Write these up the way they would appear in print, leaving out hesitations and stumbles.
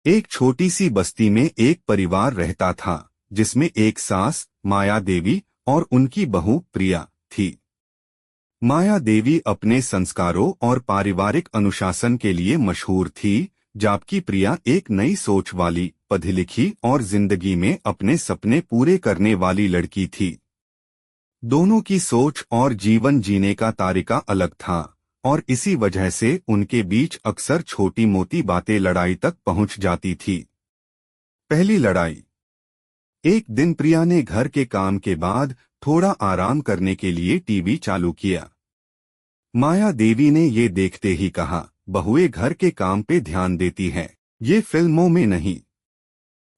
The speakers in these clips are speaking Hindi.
एक छोटी सी बस्ती में एक परिवार रहता था, जिसमें एक सास माया देवी और उनकी बहू प्रिया थी। माया देवी अपने संस्कारों और पारिवारिक अनुशासन के लिए मशहूर थी, जबकि प्रिया एक नई सोच वाली, पढ़ी लिखी और जिंदगी में अपने सपने पूरे करने वाली लड़की थी। दोनों की सोच और जीवन जीने का तरीका अलग था, और इसी वजह से उनके बीच अक्सर छोटी मोटी बातें लड़ाई तक पहुंच जाती थी। पहली लड़ाई। एक दिन प्रिया ने घर के काम के बाद थोड़ा आराम करने के लिए टीवी चालू किया। माया देवी ने ये देखते ही कहा, बहुएं घर के काम पे ध्यान देती हैं, ये फिल्मों में नहीं।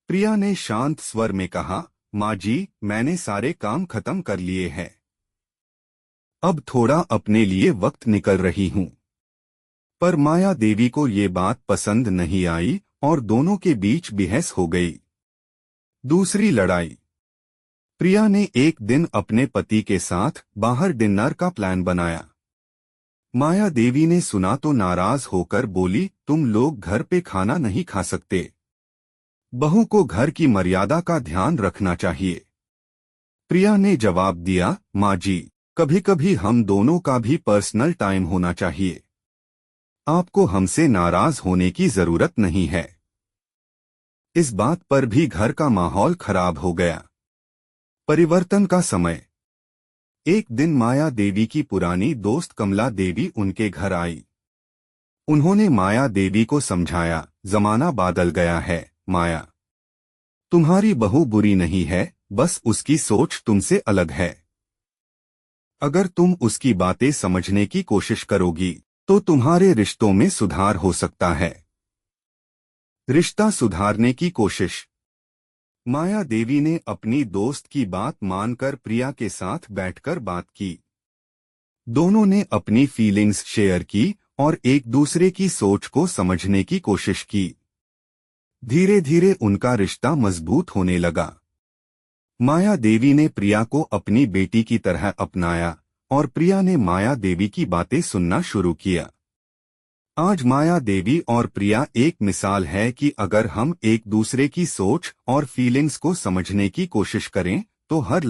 प्रिया ने शांत स्वर में कहा, माँ जी, मैंने सारे काम खत्म कर लिए हैं, अब थोड़ा अपने लिए वक्त निकल रही हूँ। पर माया देवी को ये बात पसंद नहीं आई और दोनों के बीच बहस हो गई। दूसरी लड़ाई। प्रिया ने एक दिन अपने पति के साथ बाहर डिनर का प्लान बनाया। माया देवी ने सुना तो नाराज होकर बोली, तुम लोग घर पे खाना नहीं खा सकते, बहू को घर की मर्यादा का ध्यान रखना चाहिए। प्रिया ने जवाब दिया, माँ जी, कभी कभी हम दोनों का भी पर्सनल टाइम होना चाहिए, आपको हमसे नाराज होने की जरूरत नहीं है। इस बात पर भी घर का माहौल खराब हो गया। परिवर्तन का समय। एक दिन माया देवी की पुरानी दोस्त कमला देवी उनके घर आई। उन्होंने माया देवी को समझाया, जमाना बदल गया है माया, तुम्हारी बहू बुरी नहीं है, बस उसकी सोच तुमसे अलग है। अगर तुम उसकी बातें समझने की कोशिश करोगी तो तुम्हारे रिश्तों में सुधार हो सकता है। रिश्ता सुधारने की कोशिश। माया देवी ने अपनी दोस्त की बात मानकर प्रिया के साथ बैठकर बात की। दोनों ने अपनी फीलिंग्स शेयर की और एक दूसरे की सोच को समझने की कोशिश की। धीरे धीरे उनका रिश्ता मजबूत होने लगा। माया देवी ने प्रिया को अपनी बेटी की तरह अपनाया और प्रिया ने माया देवी की बातें सुनना शुरू किया। आज माया देवी और प्रिया एक मिसाल है कि अगर हम एक दूसरे की सोच और फीलिंग्स को समझने की कोशिश करें तो हर